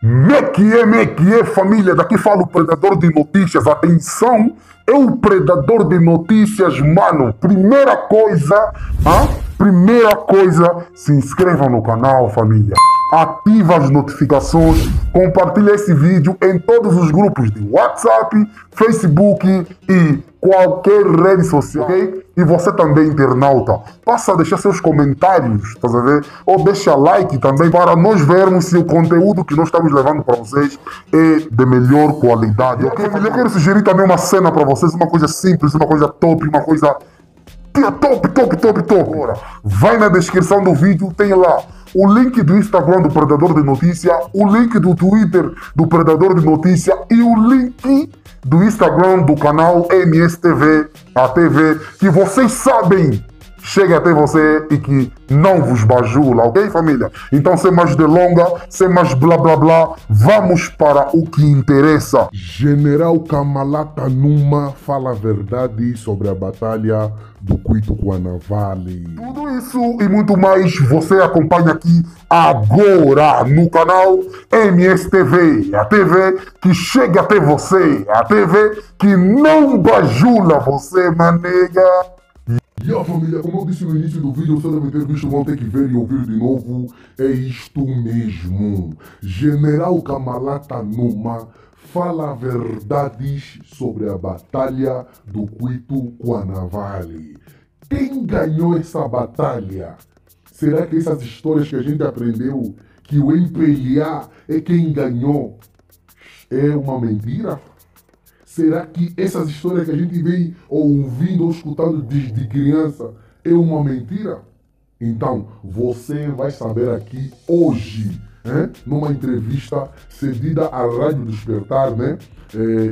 Me que é, família? Daqui fala o predador de notícias. Atenção, é o predador de notícias, mano. Primeira coisa, se inscrevam no canal, família. Ativa as notificações, compartilha esse vídeo em todos os grupos de WhatsApp, Facebook e qualquer rede social, ok? E você também, internauta, passa a deixar seus comentários, tá a ver? Ou deixa like também para nós vermos se o conteúdo que nós estamos levando para vocês é de melhor qualidade, ok? Família, eu quero sugerir também uma cena para vocês, uma coisa simples, uma coisa top, uma coisa top. Agora, vai na descrição do vídeo, tem lá o link do Instagram do Predador de Notícia, o link do Twitter do Predador de Notícia e o link do Instagram do canal MSTV, a TV, que vocês sabem chega até você e que não vos bajula, ok, família? Então, sem mais delonga, sem mais blá blá blá, vamos para o que interessa. General Kamalata Numa fala a verdade sobre a batalha do Cuito com a Navalny. Tudo isso e muito mais você acompanha aqui agora no canal MSTV, a TV que chega até você, a TV que não bajula você, manega. E a família, como eu disse no início do vídeo, vocês devem ter visto, vão ter que ver e ouvir de novo. É isto mesmo. General Kamalata Numa fala verdades sobre a batalha do Cuito com a Navalny. Quem ganhou essa batalha? Será que essas histórias que a gente aprendeu, que o MPLA é quem ganhou, é uma mentira? Será que essas histórias que a gente vem ouvindo ou escutando desde criança é uma mentira? Então, você vai saber aqui hoje, numa entrevista cedida à Rádio Despertar, né?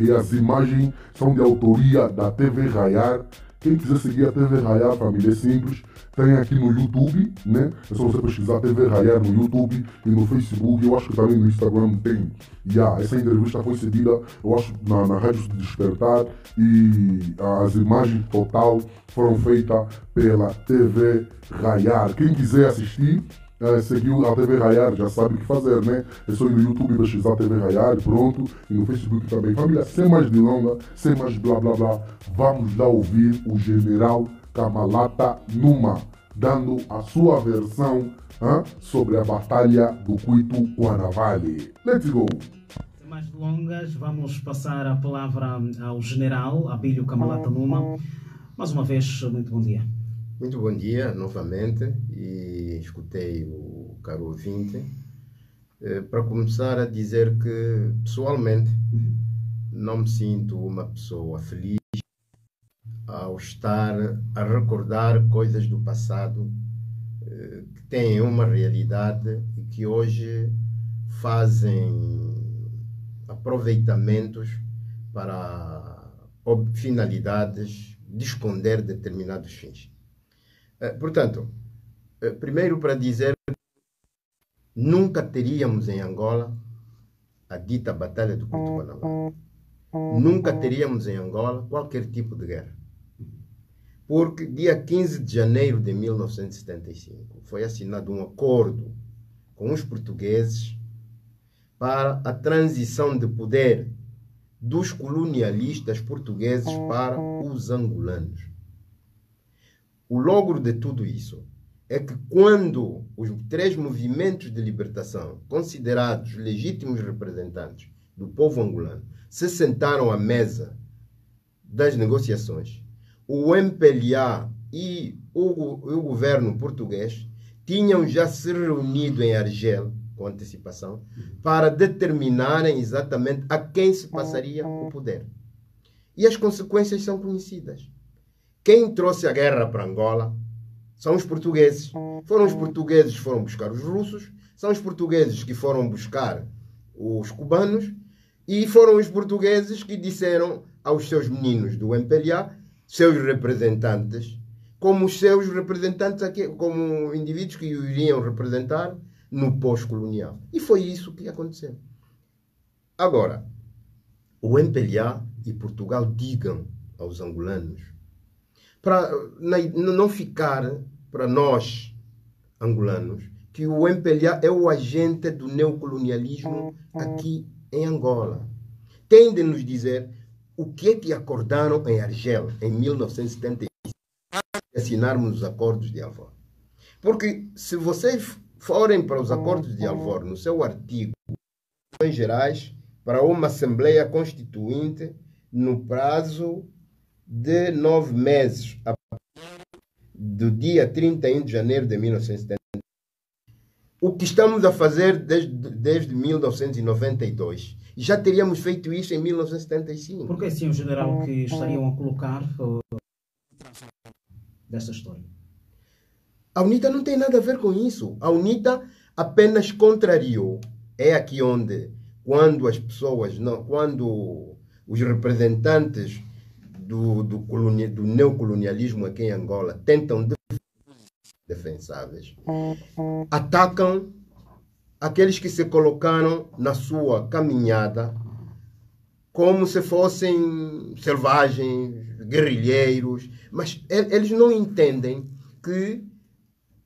E as imagens são de autoria da TV Rayar. Quem quiser seguir a TV Rayar, família, é simples. Tem aqui no YouTube, né? É só você pesquisar TV Rayar no YouTube e no Facebook. Eu acho que também no Instagram tem. Essa entrevista foi cedida, eu acho, na Rádio Despertar. E as imagens total foram feitas pela TV Rayar. Quem quiser assistir, seguiu a TV Rayar, já sabe o que fazer, né? É só ir no YouTube pesquisar a TV Rayar e pronto. E no Facebook também. Família, sem mais delonga, sem mais blá blá blá, vamos lá ouvir o General Kamalata Numa dando a sua versão sobre a batalha do Cuito com a Navalny. Let's go! Sem mais delongas, vamos passar a palavra ao General Abílio Kamalata Numa. Mais uma vez, muito bom dia. Muito bom dia, novamente, e escutei o caro ouvinte. Para começar a dizer que, pessoalmente, não me sinto uma pessoa feliz ao estar a recordar coisas do passado que têm uma realidade e que hoje fazem aproveitamentos para finalidades de esconder determinados fins. Portanto, primeiro para dizer que nunca teríamos em Angola a dita Batalha do Cuito com a Navalny. Nunca teríamos em Angola qualquer tipo de guerra. Porque dia 15 de janeiro de 1975 foi assinado um acordo com os portugueses para a transição de poder dos colonialistas portugueses para os angolanos. O logro de tudo isso é que quando os três movimentos de libertação, considerados legítimos representantes do povo angolano, se sentaram à mesa das negociações, o MPLA e o governo português tinham já se reunido em Argel, com antecipação, para determinarem exatamente a quem se passaria o poder. E as consequências são conhecidas. Quem trouxe a guerra para Angola são os portugueses. Foram os portugueses que foram buscar os russos, são os portugueses que foram buscar os cubanos e foram os portugueses que disseram aos seus meninos do MPLA, seus representantes, como os seus representantes aqui, como indivíduos que o iriam representar no pós-colonial. E foi isso que aconteceu. Agora, o MPLA e Portugal digam aos angolanos, para não ficar para nós, angolanos, que o MPLA é o agente do neocolonialismo aqui em Angola. Tem de nos dizer o que é que acordaram em Argel em 1975 antes de assinarmos os acordos de Alvor. Porque se vocês forem para os acordos de Alvor, no seu artigo, em gerais, para uma Assembleia Constituinte no prazo de 9 meses, a partir do dia 31 de janeiro de 1970. O que estamos a fazer desde 1992. Já teríamos feito isso em 1975. Porque assim, o general, que estariam a colocar desta história? A UNITA não tem nada a ver com isso. A UNITA apenas contrariou. É aqui onde, quando as pessoas, quando os representantes do neocolonialismo aqui em Angola tentam defensáveis, atacam aqueles que se colocaram na sua caminhada como se fossem selvagens, guerrilheiros, mas eles não entendem que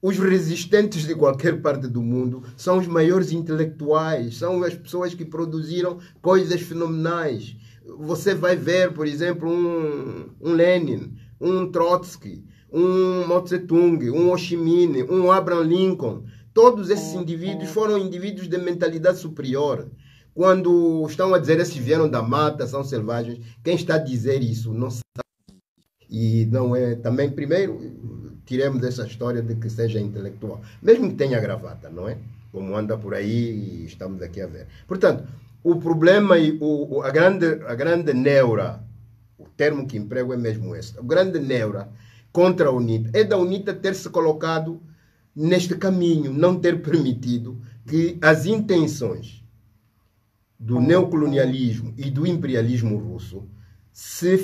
os resistentes de qualquer parte do mundo são os maiores intelectuais, são as pessoas que produziram coisas fenomenais. Você vai ver, por exemplo, um Lenin, um Trotsky, um Mao Tse-tung, um Ho Chi Minh, um Abraham Lincoln. Todos esses indivíduos foram indivíduos de mentalidade superior. Quando estão a dizer esses vieram da mata, são selvagens, quem está a dizer isso não sabe. E não é também, primeiro, tiremos essa história de que seja intelectual, mesmo que tenha gravata, não é? Como anda por aí e estamos aqui a ver. Portanto, o problema e a grande neura, o termo que emprego é mesmo esse, a grande neura contra a UNITA é da UNITA ter se colocado neste caminho, não ter permitido que as intenções do neocolonialismo e do imperialismo russo se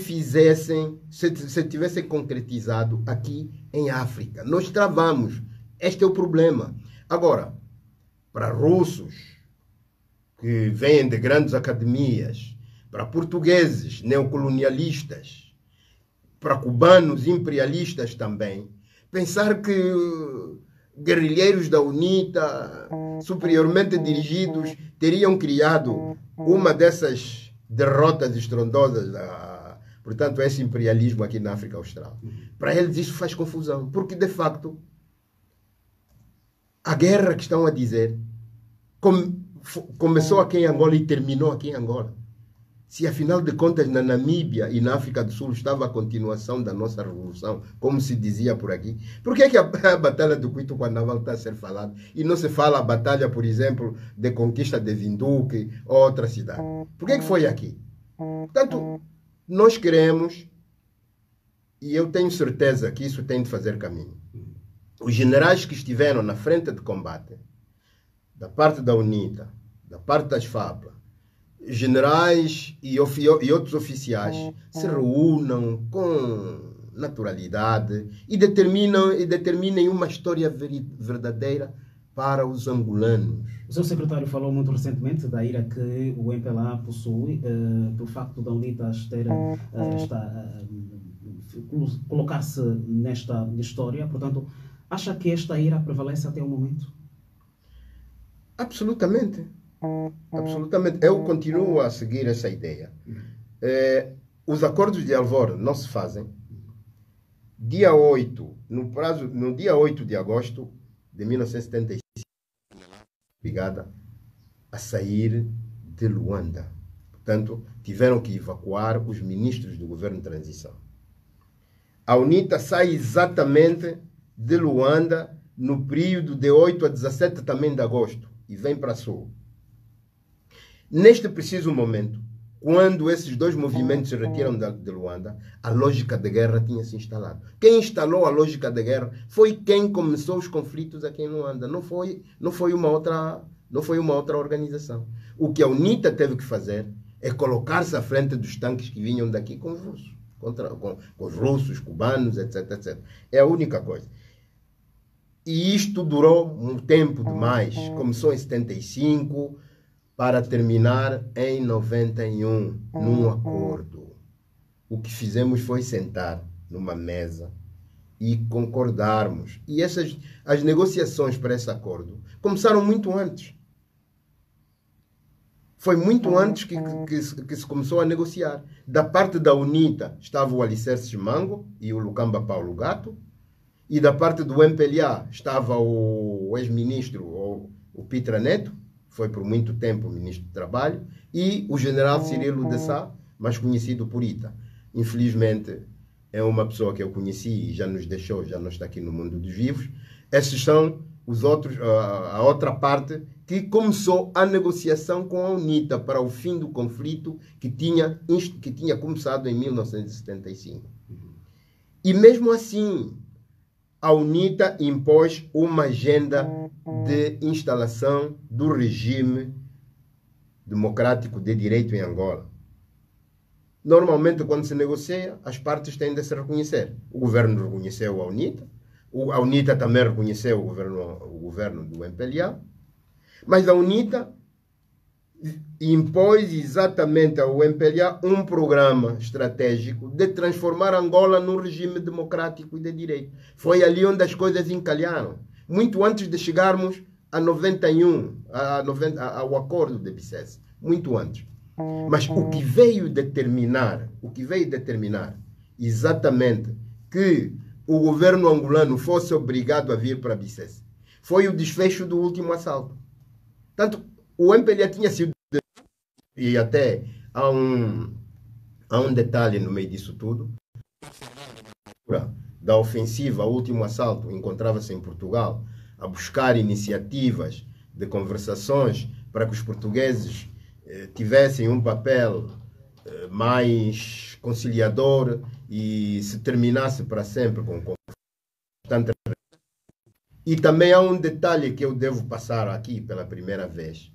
tivessem concretizado aqui em África. Nós travamos. Este é o problema. Agora, para russos que vêm de grandes academias, para portugueses neocolonialistas, para cubanos imperialistas também, pensar que guerrilheiros da UNITA, superiormente dirigidos, teriam criado uma dessas derrotas estrondosas, portanto, esse imperialismo aqui na África Austral. Para eles isso faz confusão, porque de facto a guerra que estão a dizer começou aqui em Angola e terminou aqui em Angola. Se afinal de contas na Namíbia e na África do Sul estava a continuação da nossa revolução, como se dizia por aqui, por que a Batalha do Cuito-Cuandaval está a ser falada e não se fala a batalha, por exemplo, de conquista de Vinduque ou outra cidade? Por que foi aqui? Portanto, nós queremos, e eu tenho certeza que isso tem de fazer caminho, os generais que estiveram na frente de combate, da parte da UNITA, da parte das FAPLA, generais e outros oficiais se reúnam com naturalidade e determinem uma história verdadeira para os angolanos. O seu secretário falou muito recentemente da ira que o MPLA possui pelo facto da UNITA colocar-se nesta história. Portanto, acha que esta ira prevalece até o momento? Absolutamente. Absolutamente. Eu continuo a seguir essa ideia. Os acordos de Alvor não se fazem. Dia 8, no dia 8 de agosto de 1975, obrigada a sair de Luanda. Portanto, tiveram que evacuar os ministros do governo de transição. A UNITA sai exatamente de Luanda no período de 8 a 17 também de agosto e vem para Sul. Neste preciso momento, quando esses dois movimentos se retiram de Luanda, a lógica de guerra tinha se instalado. Quem instalou a lógica de guerra foi quem começou os conflitos aqui em Luanda. Não foi uma outra organização. O que a UNITA teve que fazer é colocar-se à frente dos tanques que vinham daqui com os russos, com os russos, cubanos, etc, etc. É a única coisa. E isto durou um tempo demais. Começou em 75 para terminar em 91, num acordo. O que fizemos foi sentar numa mesa e concordarmos. E as negociações para esse acordo começaram muito antes. Foi muito antes que se começou a negociar. Da parte da UNITA estava o Alicerce Chimango e o Lucamba Paulo Gato, e da parte do MPLA estava o ex-ministro, o Pitra Neto, foi por muito tempo ministro do Trabalho, e o general Cirilo de Sá, mais conhecido por Ita. Infelizmente, é uma pessoa que eu conheci e já nos deixou, já não está aqui no mundo dos vivos. Esses são os outros, a outra parte que começou a negociação com a UNITA para o fim do conflito que tinha começado em 1975. E mesmo assim, a UNITA impôs uma agenda de instalação do regime democrático de direito em Angola. Normalmente, quando se negocia, as partes têm de se reconhecer. O governo reconheceu a UNITA, a UNITA também reconheceu o governo do MPLA, mas a UNITA impôs exatamente ao MPLA um programa estratégico de transformar Angola num regime democrático e de direito. Foi ali onde as coisas encalharam, muito antes de chegarmos a 91, ao acordo de Bicesse, muito antes. Mas o que veio determinar exatamente que o governo angolano fosse obrigado a vir para Bicesse foi o desfecho do último assalto. Tanto o MPLA tinha sido, e até há um detalhe no meio disso tudo, da ofensiva ao último assalto, encontrava-se em Portugal a buscar iniciativas de conversações para que os portugueses tivessem um papel mais conciliador e se terminasse para sempre com conflito. E também há um detalhe que eu devo passar aqui pela primeira vez.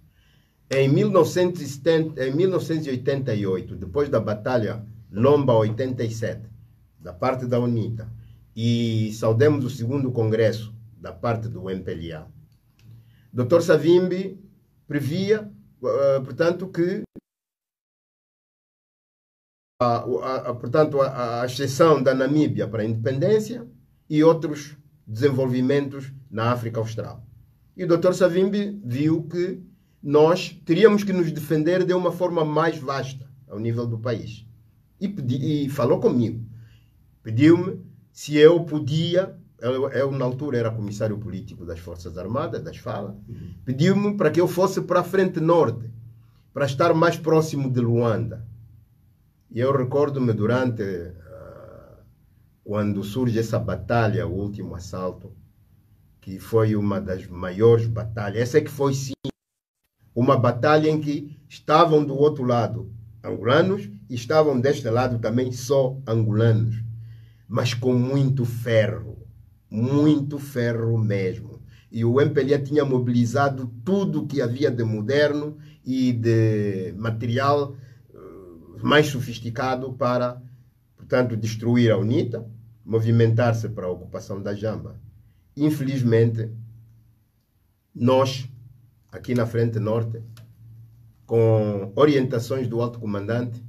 Em 1988, depois da Batalha Lomba 87, da parte da UNITA, e saudemos o segundo congresso da parte do MPLA, Dr. Savimbi previa, portanto, que a exceção da Namíbia para a independência e outros desenvolvimentos na África Austral. E o Dr. Savimbi viu que nós teríamos que nos defender de uma forma mais vasta ao nível do país. E falou comigo. Pediu-me se eu podia, eu na altura era comissário político das Forças Armadas, das FALA, pediu-me para que eu fosse para a Frente Norte, para estar mais próximo de Luanda. E eu recordo-me durante, quando surge essa batalha, o último assalto, que foi uma das maiores batalhas, essa é que foi sim, uma batalha em que estavam do outro lado angolanos e estavam deste lado também só angolanos, mas com muito ferro mesmo. E o MPLA tinha mobilizado tudo que havia de moderno e de material mais sofisticado para, portanto, destruir a UNITA, movimentar-se para a ocupação da Jamba. Infelizmente, nós, aqui na Frente Norte, com orientações do alto comandante,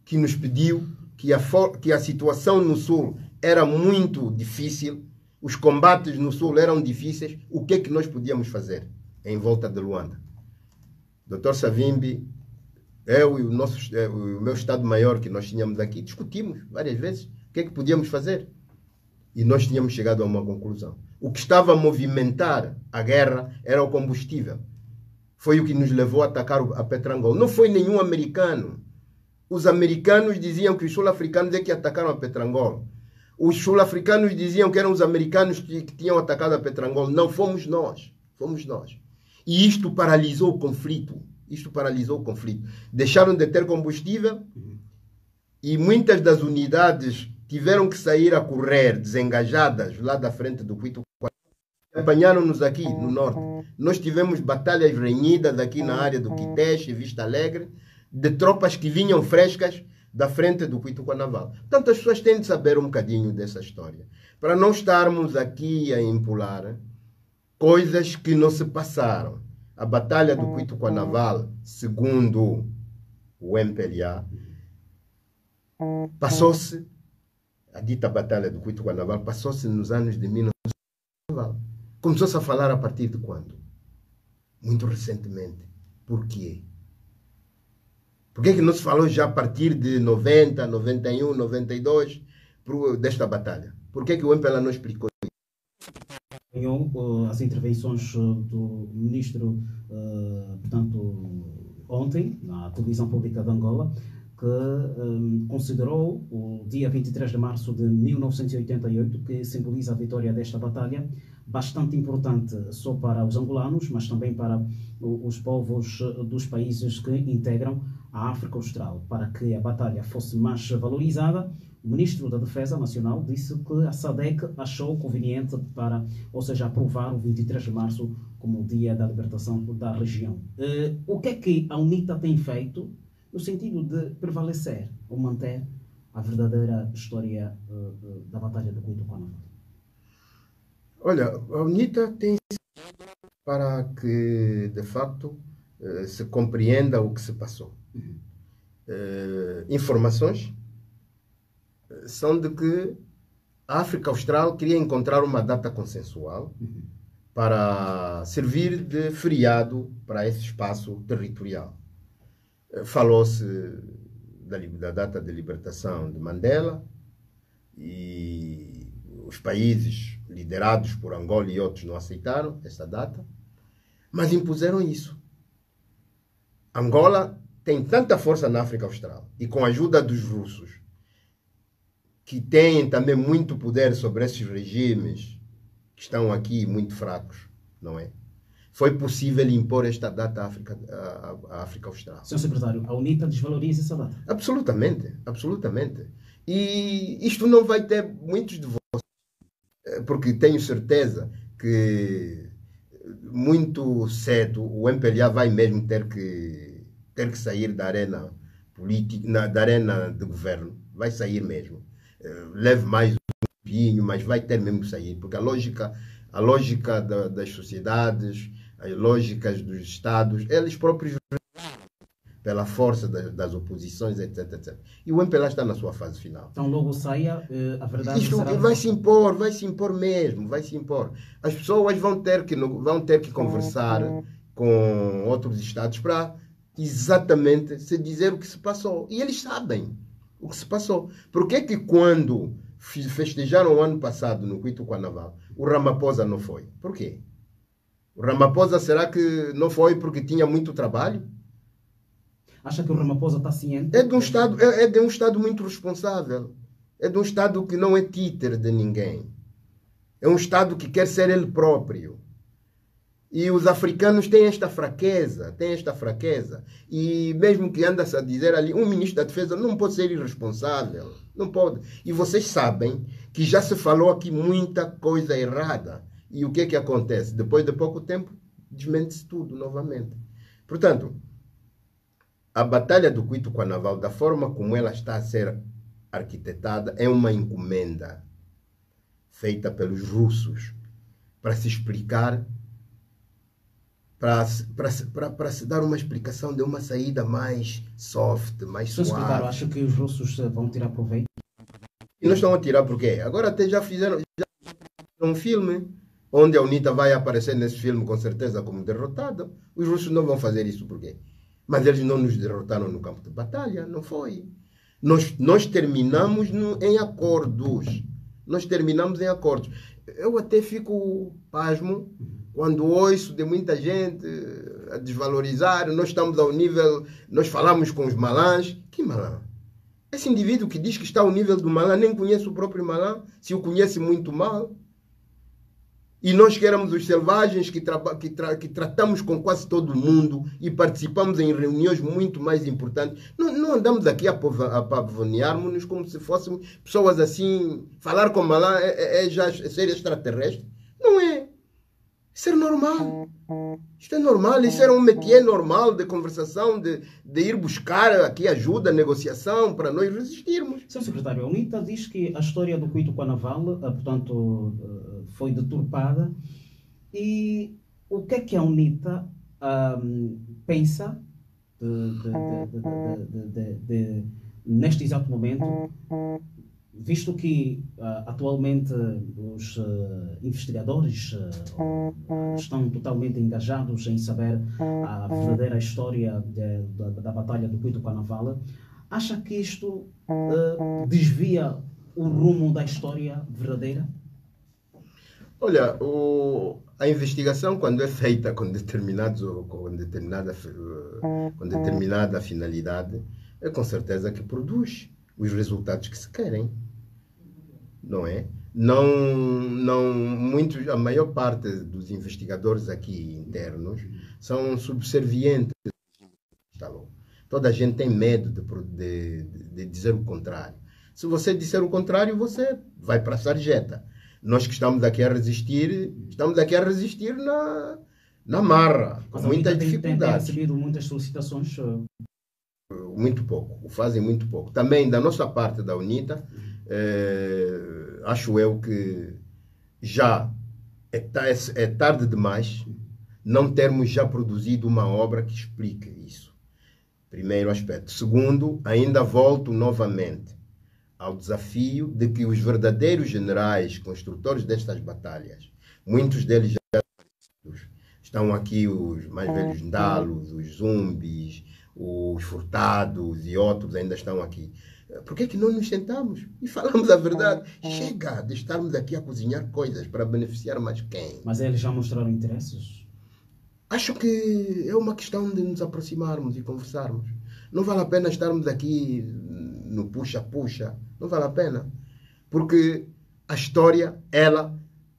que nos pediu que a situação no Sul era muito difícil, os combates no Sul eram difíceis, o que é que nós podíamos fazer em volta de Luanda? Dr. Savimbi, eu e o meu Estado-Maior que nós tínhamos aqui, discutimos várias vezes o que é que podíamos fazer. E nós tínhamos chegado a uma conclusão. O que estava a movimentar a guerra era o combustível. Foi o que nos levou a atacar a Petrangol. Não foi nenhum americano. Os americanos diziam que os sul-africanos é que atacaram a Petrangol. Os sul-africanos diziam que eram os americanos que tinham atacado a Petrangol. Não, fomos nós. Fomos nós. E isto paralisou o conflito. Deixaram de ter combustível e muitas das unidades tiveram que sair a correr, desengajadas, lá da frente do Cuito. Apanharam-nos aqui no norte. Nós tivemos batalhas renhidas aqui na área do Quiteche e Vista Alegre, de tropas que vinham frescas da frente do Cuito Naval. Portanto, as pessoas têm de saber um bocadinho dessa história, para não estarmos aqui a empolar coisas que não se passaram. A batalha do Cuito Naval, segundo o MPLA, passou-se a dita Batalha do Cuito Guanaval passou-se nos anos de 1900. Começou-se a falar a partir de quando? Muito recentemente. Por quê? Por que não se falou já a partir de 90, 91, 92 desta batalha? Por que o MPLA não explicou isso? As intervenções do ministro, portanto, ontem, na televisão pública de Angola, que considerou o dia 23 de março de 1988, que simboliza a vitória desta batalha, bastante importante só para os angolanos, mas também para os povos dos países que integram a África Austral. Para que a batalha fosse mais valorizada, o ministro da Defesa Nacional disse que a SADC achou conveniente para, ou seja, aprovar o 23 de março como o dia da libertação da região. O que a UNITA tem feito no sentido de prevalecer ou manter a verdadeira história da Batalha do Cuito Guanaval? Olha, a UNITA tem para que, de facto, se compreenda o que se passou. Informações são de que a África Austral queria encontrar uma data consensual para servir de feriado para esse espaço territorial. Falou-se da data de libertação de Mandela e os países liderados por Angola e outros não aceitaram essa data, mas impuseram isso. Angola tem tanta força na África Austral e com a ajuda dos russos, que têm também muito poder sobre esses regimes que estão aqui muito fracos, não é? Foi possível impor esta data à África Austral. Senhor Secretário, a UNITA desvaloriza essa data? Absolutamente, absolutamente. E isto não vai ter muitos de vocês, porque tenho certeza que muito cedo o MPLA vai mesmo ter que sair da arena política, da arena de governo. Vai sair mesmo. Leve mais um tempinho, mas vai ter mesmo que sair, porque a lógica das sociedades, as lógicas dos Estados, eles próprios pela força das oposições, etc, etc. E o MPLA está na sua fase final. Então logo saia, a verdade isto será... vai se impor mesmo, vai se impor. As pessoas vão ter que conversar com outros Estados para exatamente se dizer o que se passou. E eles sabem o que se passou. Por que quando festejaram o ano passado no Cuito Guanaval, o Ramaphosa não foi? Por quê? O Ramaphosa, será que não foi porque tinha muito trabalho? Acha que o Ramaphosa está ciente? É de um Estado muito responsável. É de um Estado que não é títere de ninguém. É um Estado que quer ser ele próprio. E os africanos têm esta fraqueza, E mesmo que anda-se a dizer ali, um ministro da Defesa não pode ser irresponsável. Não pode. E vocês sabem que já se falou aqui muita coisa errada. E o que é que acontece? Depois de pouco tempo, desmente-se tudo novamente. Portanto, a Batalha do Cuito Guanaval, da forma como ela está a ser arquitetada, é uma encomenda feita pelos russos para se explicar, para se dar uma explicação de uma saída mais soft, mais suave. Acho que os russos vão tirar proveito? E não estão a tirar por quê? Agora até já fizeram um filme, onde a UNITA vai aparecer nesse filme com certeza como derrotada. Os russos não vão fazer isso por quê? Mas eles não nos derrotaram no campo de batalha, não foi. Nós terminamos em acordos. Eu até fico pasmo quando ouço de muita gente a desvalorizar. Nós estamos ao nível, nós falamos com os malãs. Que malã? Esse indivíduo que diz que está ao nível do malã nem conhece o próprio malã, se o conhece muito mal. E nós que éramos os selvagens que tratamos com quase todo mundo e participamos em reuniões muito mais importantes, não andamos aqui a pavonearmos-nos como se fôssemos pessoas assim. Falar com malã é já ser extraterrestre. Não é. Isso é normal. Isto é normal. Isso era um métier normal de conversação, de ir buscar aqui ajuda, negociação, para nós resistirmos. Sr. Secretário, a UNITA diz que a história do Cuito Guanaval, portanto, foi deturpada. E o que é que a UNITA pensa neste exato momento visto que atualmente os investigadores estão totalmente engajados em saber a verdadeira história da Batalha do Cuito Cuanaval, acha que isto desvia o rumo da história verdadeira? Olha, a investigação, quando é feita com determinada finalidade, é com certeza que produz os resultados que se querem, não é? A maior parte dos investigadores aqui internos são subservientes. Toda a gente tem medo de dizer o contrário. Se você disser o contrário, você vai para a sarjeta. Nós que estamos aqui a resistir na marra, com muitas dificuldades. Tem recebido muitas solicitações? Muito pouco, fazem muito pouco. Também da nossa parte da UNITA, acho eu que já é tarde demais não termos já produzido uma obra que explique isso. Primeiro aspecto. Segundo, ainda volto novamente ao desafio de que os verdadeiros generais construtores destas batalhas, muitos deles já estão aqui, os mais velhos Ndalos, os Zumbis, os Furtados e outros ainda estão aqui. Por que é que não nos sentamos e falamos a verdade? Chega de estarmos aqui a cozinhar coisas para beneficiar mais quem? Mas eles já mostraram interesses? Acho que é uma questão de nos aproximarmos e conversarmos. Não vale a pena estarmos aqui no puxa-puxa. Não vale a pena. Porque a história, ela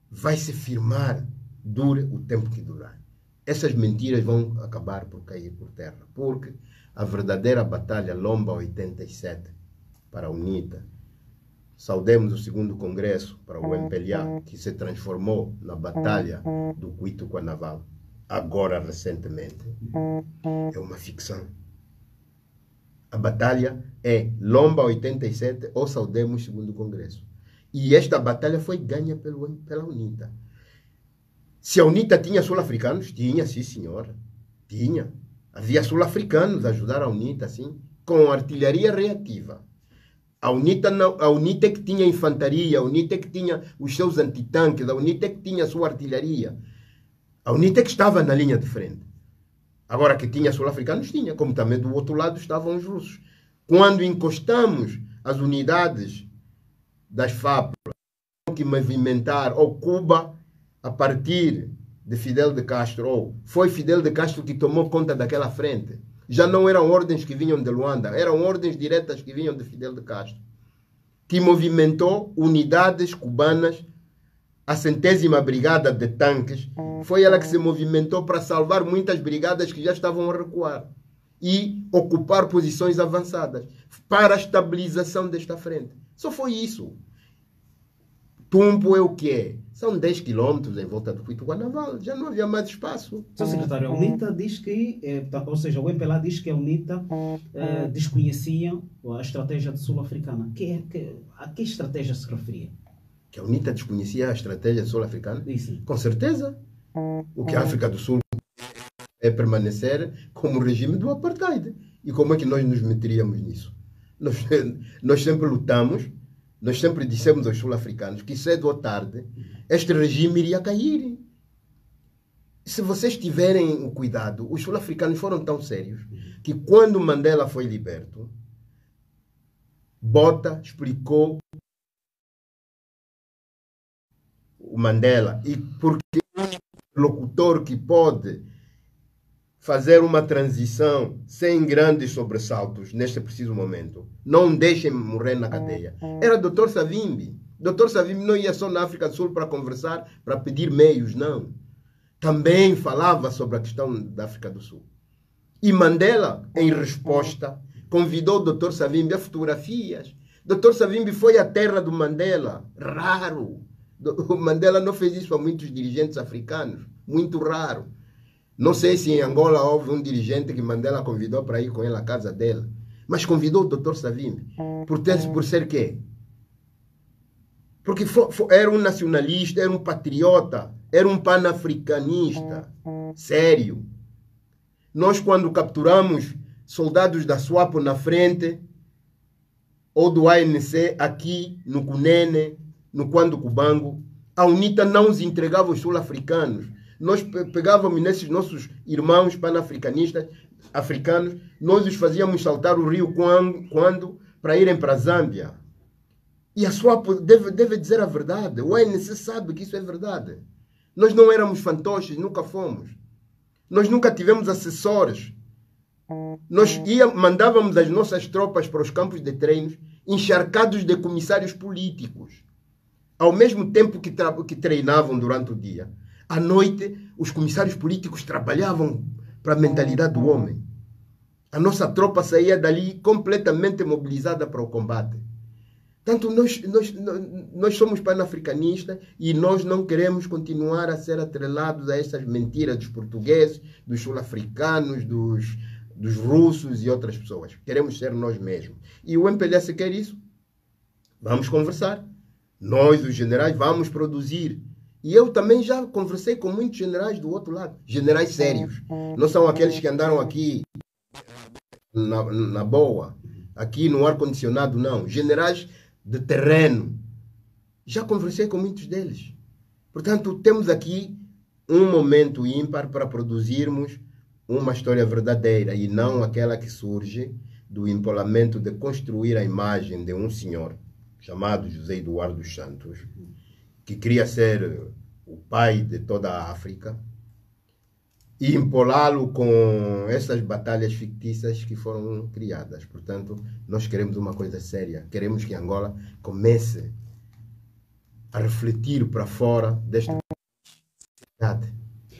vai se firmar, dure o tempo que durar. Essas mentiras vão acabar por cair por terra. Porque a verdadeira batalha Lomba 87 para a UNITA, saudemos o segundo congresso para o MPLA, que se transformou na batalha do Cuito Cuanaval, agora recentemente, é uma ficção. A batalha é Lomba 87 ou saudemos o segundo congresso. E esta batalha foi ganha pela UNITA. Se a UNITA tinha sul-africanos, tinha, sim senhora, tinha. Havia sul-africanos a ajudar a UNITA, sim, com artilharia reativa. A UNITA é que tinha infantaria, a UNITA é que tinha os seus antitanques, a UNITA é que tinha a sua artilharia. A UNITA é que estava na linha de frente. Agora que tinha sul-africanos, tinha, como também do outro lado estavam os russos. Quando encostamos as unidades das FAP que movimentar, ou Cuba, a partir de Fidel de Castro, ou foi Fidel de Castro que tomou conta daquela frente. Já não eram ordens que vinham de Luanda, eram ordens diretas que vinham de Fidel de Castro, que movimentou unidades cubanas. A 100ª Brigada de Tanques foi ela que se movimentou para salvar muitas brigadas que já estavam a recuar e ocupar posições avançadas para a estabilização desta frente. Só foi isso. Tumpo é o que é? São 10 quilômetros em volta do Cuito Cuanaval. Já não havia mais espaço. Sr. Secretário, a UNITA diz que, ou seja, o MPLA diz que a UNITA desconhecia a estratégia sul-africana. A que estratégia se referia? Que a UNITA desconhecia a estratégia sul-africana? Isso. Com certeza. O que a África do Sul é permanecer como o regime do apartheid. E como é que nós nos meteríamos nisso? Nós sempre lutamos, nós sempre dissemos aos sul-africanos que cedo ou tarde este regime iria cair. Se vocês tiverem o cuidado, os sul-africanos foram tão sérios que quando Mandela foi liberto, Botha explicou o Mandela, e porque o locutor que pode fazer uma transição sem grandes sobressaltos neste preciso momento, não deixem morrer na cadeia, era Dr. Savimbi. Dr. Savimbi não ia só na África do Sul para conversar, para pedir meios, não. Também falava sobre a questão da África do Sul. E Mandela, em resposta, convidou o Dr. Savimbi a fotografias. Dr. Savimbi foi à terra do Mandela, raro. O Mandela não fez isso a muitos dirigentes africanos, muito raro. Não sei se em Angola houve um dirigente que Mandela convidou para ir com ele à casa dele, mas convidou o Dr. Savimbi. Por ser quê? Porque era um nacionalista, era um patriota, era um panafricanista, sério. Nós, quando capturamos soldados da SWAPO na frente, ou do ANC aqui no Cunene, no Quando Cubango, a UNITA não nos entregava os sul-africanos. Nós pegávamos nesses nossos irmãos pan-africanistas, africanos, nós os fazíamos saltar o rio quando para irem para a Zâmbia. E a SWAPO deve dizer a verdade. O ANC sabe que isso é verdade. Nós não éramos fantoches, nunca fomos. Nós nunca tivemos assessores. Nós mandávamos as nossas tropas para os campos de treinos encharcados de comissários políticos. Ao mesmo tempo que treinavam durante o dia, à noite os comissários políticos trabalhavam para a mentalidade do homem. A nossa tropa saía dali completamente mobilizada para o combate. Tanto nós somos panafricanistas e nós não queremos continuar a ser atrelados a essas mentiras dos portugueses, dos sul-africanos, dos russos e outras pessoas. Queremos ser nós mesmos. E o MPLS quer isso. Vamos conversar. Nós, os generais, vamos produzir. E eu também já conversei com muitos generais do outro lado. Generais sérios. Não são aqueles que andaram aqui na boa, aqui no ar-condicionado, não. Generais de terreno. Já conversei com muitos deles. Portanto, temos aqui um momento ímpar para produzirmos uma história verdadeira e não aquela que surge do empolamento de construir a imagem de um senhor chamado José Eduardo dos Santos, que queria ser o pai de toda a África, e empolá-lo com essas batalhas fictícias que foram criadas. Portanto, nós queremos uma coisa séria. Queremos que Angola comece a refletir para fora desta sociedade.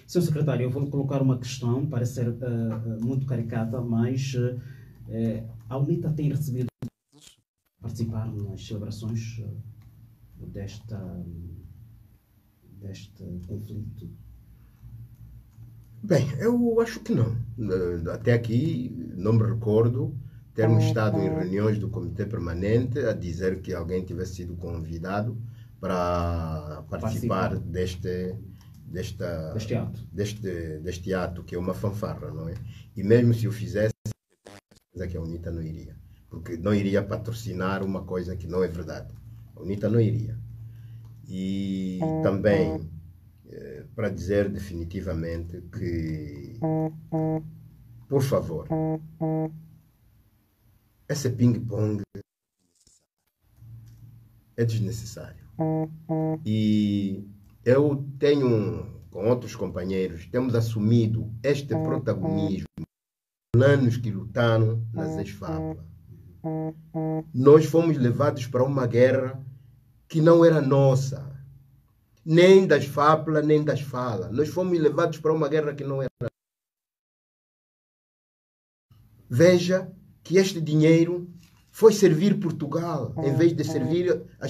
Sr. Secretário, eu vou colocar uma questão, parece ser muito caricata, mas a UNITA tem recebido participar nas celebrações deste conflito? Bem, eu acho que não. Até aqui não me recordo termos estado em reuniões do Comitê Permanente a dizer que alguém tivesse sido convidado para participar deste ato, que é uma fanfarra, não é? E mesmo se o fizesse, que a UNITA não iria. Porque não iria patrocinar uma coisa que não é verdade. A UNITA não iria. E também, para dizer definitivamente que, por favor, esse ping-pong é desnecessário. E eu tenho, com outros companheiros, temos assumido este protagonismo anos que lutaram nas ex-FAPLA. Nós fomos levados para uma guerra que não era nossa, nem das FAPLA, nem das FALA. Nós fomos levados para uma guerra que não era nossa. Veja que este dinheiro foi servir Portugal, em vez de servir as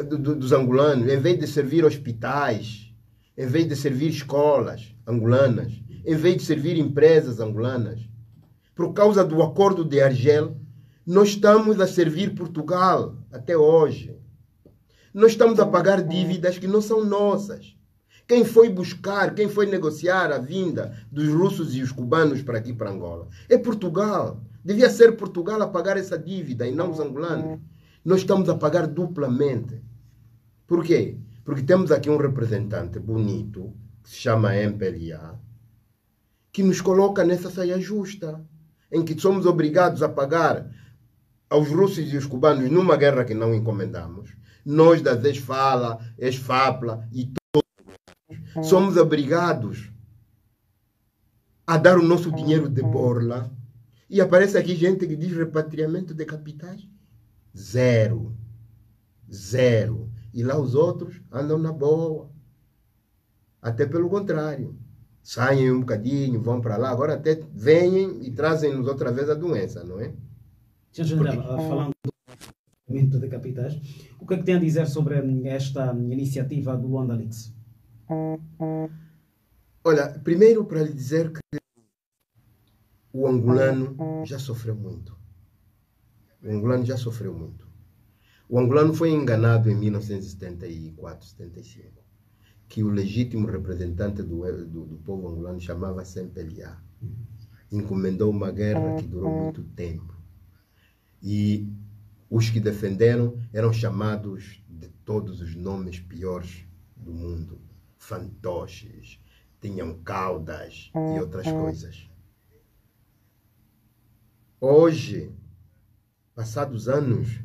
dos angolanos, em vez de servir hospitais, em vez de servir escolas angolanas, em vez de servir empresas angolanas. Por causa do acordo de Argel, nós estamos a servir Portugal até hoje. Nós estamos a pagar dívidas que não são nossas. Quem foi buscar, quem foi negociar a vinda dos russos e os cubanos para aqui, para Angola? É Portugal. Devia ser Portugal a pagar essa dívida e não os angolanos. Nós estamos a pagar duplamente. Por quê? Porque temos aqui um representante bonito, que se chama MPLA, que nos coloca nessa saia justa, em que somos obrigados a pagar aos russos e os cubanos numa guerra que não encomendamos. Nós das ex-FALA, ex-FAPLA e todos somos obrigados a dar o nosso dinheiro de borla. E aparece aqui gente que diz repatriamento de capitais. Zero. Zero. E lá os outros andam na boa. Até pelo contrário. Saem um bocadinho, vão para lá. Agora até vêm e trazem-nos outra vez a doença, não é? Sr. General, falando do repatriamento de capitais, o que é que tem a dizer sobre esta iniciativa do Andalix? Olha, primeiro para lhe dizer que o angolano já sofreu muito. O angolano já sofreu muito. O angolano foi enganado em 1974, 75, que o legítimo representante do povo angolano chamava-se MPLA. Encomendou uma guerra que durou muito tempo. E os que defenderam eram chamados de todos os nomes piores do mundo. Fantoches, tinham caudas e outras coisas. Hoje, passados anos,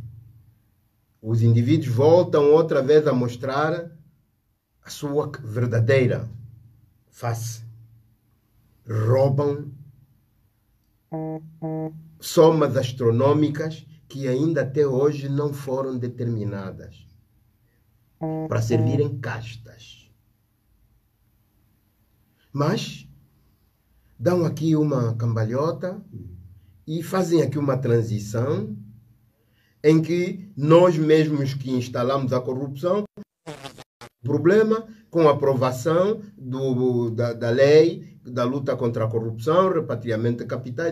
os indivíduos voltam outra vez a mostrar a sua verdadeira face. Roubam somas astronômicas que ainda até hoje não foram determinadas para servirem castas. Mas dão aqui uma cambalhota e fazem aqui uma transição em que nós mesmos que instalamos a corrupção, problema com a aprovação da lei da luta contra a corrupção, repatriamento de capitais,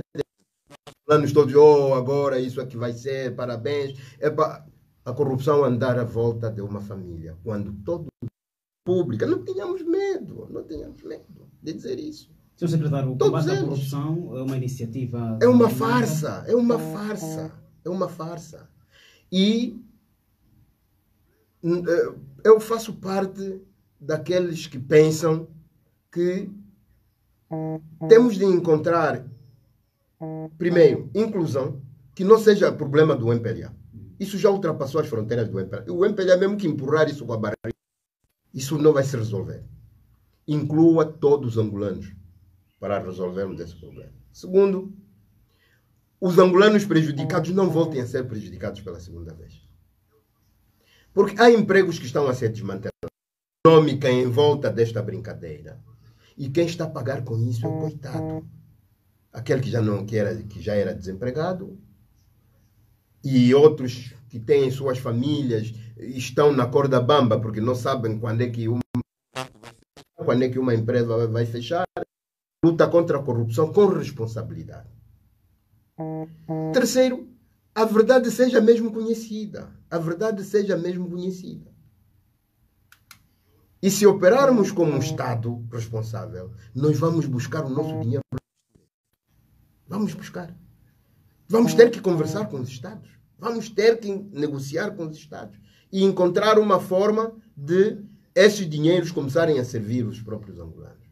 planos todos, agora isso aqui vai ser, parabéns, é para a corrupção andar à volta de uma família, quando todo pública, não tínhamos medo de dizer isso. Sr. Secretário, o Todos combate à eles. corrupção é uma iniciativa... É uma farsa, é uma farsa, é uma farsa. E eu faço parte daqueles que pensam que temos de encontrar, primeiro, inclusão, que não seja problema do MPLA. Isso já ultrapassou as fronteiras do MPLA. O MPLA, mesmo que empurrar isso com a barriga, isso não vai se resolver. Inclua todos os angolanos para resolvermos esse problema. Segundo, os angolanos prejudicados não voltem a ser prejudicados pela segunda vez. Porque há empregos que estão a ser desmantelados. Econômica em volta desta brincadeira. E quem está a pagar com isso é o coitado. Aquele que já era desempregado. E outros que têm suas famílias estão na corda bamba porque não sabem quando é que uma empresa vai fechar. Luta contra a corrupção com responsabilidade. Terceiro, a verdade seja mesmo conhecida. A verdade seja mesmo conhecida. E se operarmos como um Estado responsável, nós vamos buscar o nosso dinheiro. Vamos buscar. Vamos ter que conversar com os Estados. Vamos ter que negociar com os Estados. E encontrar uma forma de esses dinheiros começarem a servir os próprios angolanos.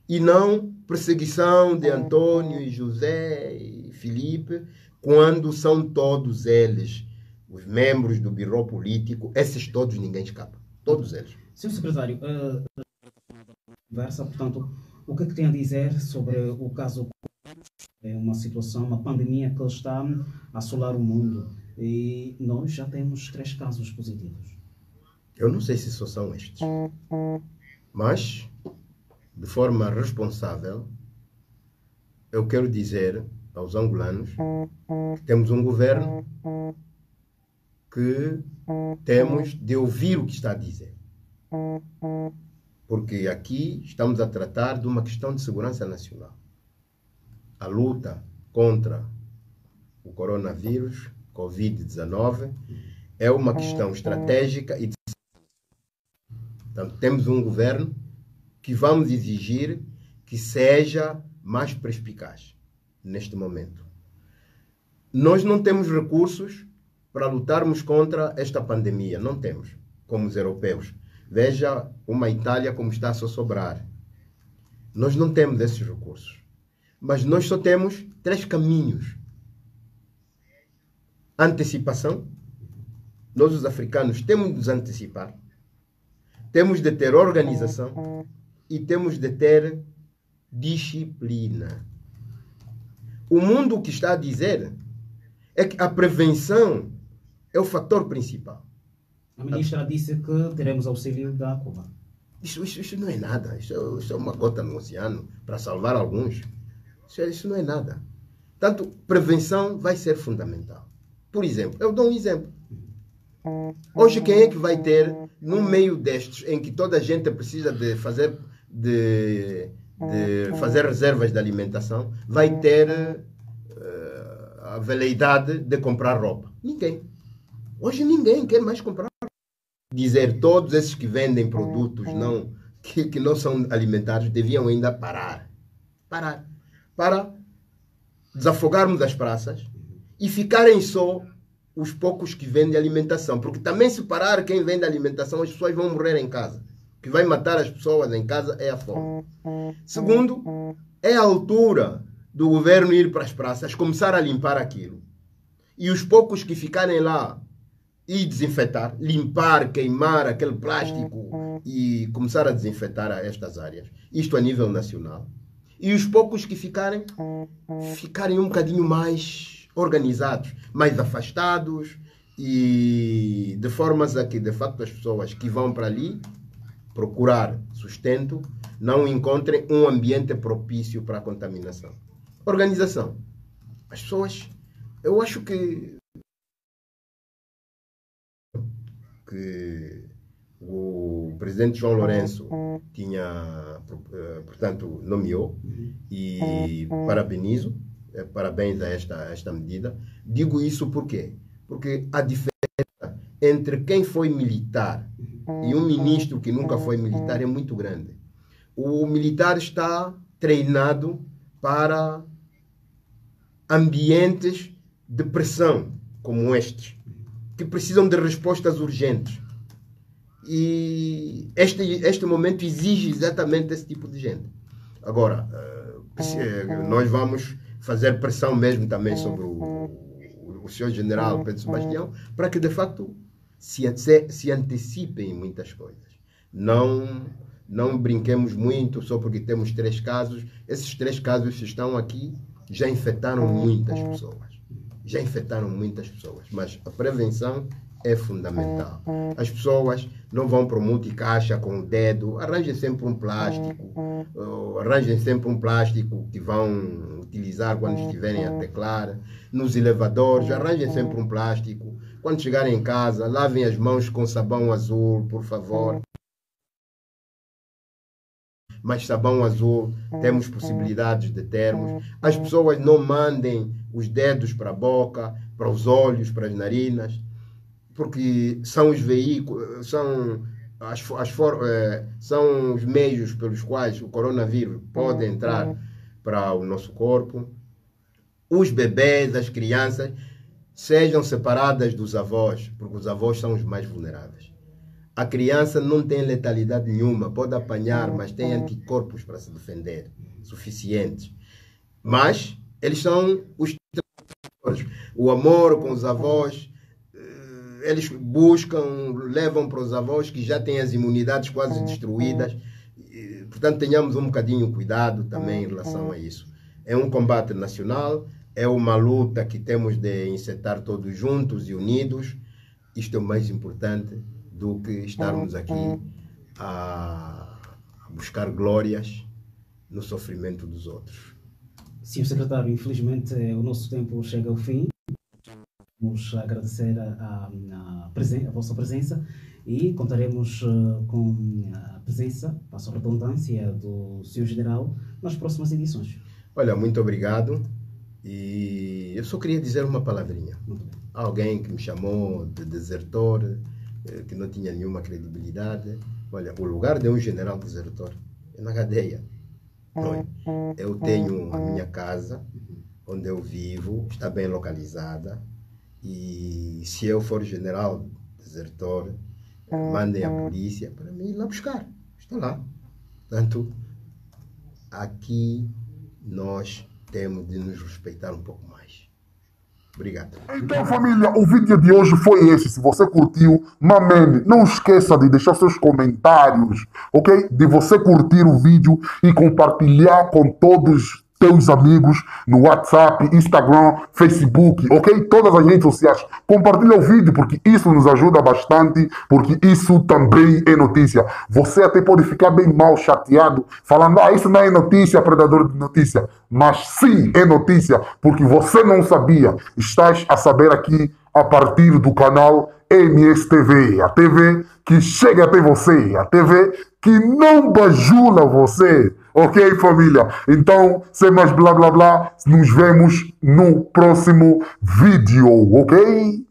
E não perseguição de Antônio e José e Filipe, quando são todos eles os membros do birô político, esses todos ninguém escapa. Todos eles. Sr. Secretário, conversa, portanto, o que é que tem a dizer sobre o caso? É uma situação, uma pandemia que está a assolar o mundo e nós já temos 3 casos positivos. Eu não sei se só são estes, mas, de forma responsável, eu quero dizer aos angolanos que temos um governo que temos de ouvir o que está a dizer. Porque aqui estamos a tratar de uma questão de segurança nacional. A luta contra o coronavírus, Covid-19, é uma questão estratégica e de... Portanto, temos um governo que vamos exigir que seja mais perspicaz neste momento. Nós não temos recursos para lutarmos contra esta pandemia. Não temos, como os europeus. Veja uma Itália como está a sobrar. Nós não temos esses recursos. Mas nós só temos 3 caminhos. Antecipação. Nós, os africanos, temos de nos antecipar. Temos de ter organização. E temos de ter disciplina. O mundo o que está a dizer é que a prevenção é o fator principal. A ministra disse que teremos auxílio da Cuba. Isso não é nada. Isso é uma gota no oceano para salvar alguns. Isso não é nada. Portanto, prevenção vai ser fundamental. Por exemplo, eu dou um exemplo. Hoje, quem é que vai ter, no meio destes, em que toda a gente precisa de fazer reservas de alimentação, vai ter a veleidade de comprar roupa? Ninguém. Hoje ninguém quer mais comprar roupa. Dizer todos esses que vendem produtos que não são alimentares deviam ainda parar. Para desafogarmos as praças e ficarem só os poucos que vendem alimentação. Porque também se parar quem vende alimentação, as pessoas vão morrer em casa. O que vai matar as pessoas em casa é a fome. Segundo, é a altura do governo ir para as praças, começar a limpar aquilo. E os poucos que ficarem lá e desinfetar, limpar, queimar aquele plástico e começar a desinfetar estas áreas. Isto a nível nacional. E os poucos que ficarem um bocadinho mais organizados, mais afastados e de formas a que, de facto, as pessoas que vão para ali procurar sustento não encontrem um ambiente propício para a contaminação. Organização. As pessoas, eu acho que o presidente João Lourenço tinha, portanto, nomeou e parabenizo, parabéns a esta medida. Digo isso por quê? Porque a diferença entre quem foi militar e um ministro que nunca foi militar é muito grande. O militar está treinado para ambientes de pressão como estes, que precisam de respostas urgentes. E este momento exige exatamente esse tipo de gente. Agora, nós vamos fazer pressão mesmo também sobre o senhor general Pedro Sebastião, para que de facto se antecipem em muitas coisas. Não brinquemos muito só porque temos 3 casos. Esses 3 casos que estão aqui já infectaram muitas pessoas. Já infectaram muitas pessoas. Mas a prevenção é fundamental. As pessoas não vão para o multicaixa com o dedo. Arranjem sempre um plástico. Arranjem sempre um plástico que vão utilizar quando estiverem a teclar. Nos elevadores, arranjem sempre um plástico. Quando chegarem em casa, lavem as mãos com sabão azul, por favor. Mas sabão azul, temos possibilidades de termos. As pessoas não mandem os dedos para a boca, para os olhos, para as narinas, porque são os veículos, são os meios pelos quais o coronavírus pode entrar para o nosso corpo. Os bebês, as crianças, sejam separadas dos avós, porque os avós são os mais vulneráveis. A criança não tem letalidade nenhuma, pode apanhar, mas tem anticorpos para se defender, suficientes. Mas eles são os transmissores. O amor com os avós, eles buscam, levam para os avós que já têm as imunidades quase destruídas. Portanto, tenhamos um bocadinho cuidado também em relação a isso. É um combate nacional, é uma luta que temos de encetar todos juntos e unidos. Isto é o mais importante do que estarmos aqui a buscar glórias no sofrimento dos outros. Senhor Secretário, infelizmente o nosso tempo chega ao fim. Vamos agradecer a vossa presença e contaremos com a presença, passo a redundância, do Sr. General nas próximas edições. Olha, muito obrigado. E eu só queria dizer uma palavrinha. Alguém que me chamou de desertor, que não tinha nenhuma credibilidade. Olha, o lugar de um general desertor é na cadeia. Olha, eu tenho a minha casa, onde eu vivo, está bem localizada. E se eu for general desertor, mandem a polícia para mim ir lá buscar. Estou lá. Portanto, aqui nós temos de nos respeitar um pouco mais. Obrigado. Então, família, o vídeo de hoje foi esse. Se você curtiu, mamene, não esqueça de deixar seus comentários, ok? De você curtir o vídeo e compartilhar com todos teus amigos no WhatsApp, Instagram, Facebook, ok? Todas as redes sociais. Compartilha o vídeo porque isso nos ajuda bastante, porque isso também é notícia. Você até pode ficar bem mal chateado, falando, isso não é notícia, predador de notícia. Mas sim, é notícia, porque você não sabia. Estás a saber aqui a partir do canal MSTV, a TV que chega até você, a TV que não bajula você. Ok, família? Então, sem mais blá blá blá, nos vemos no próximo vídeo, ok?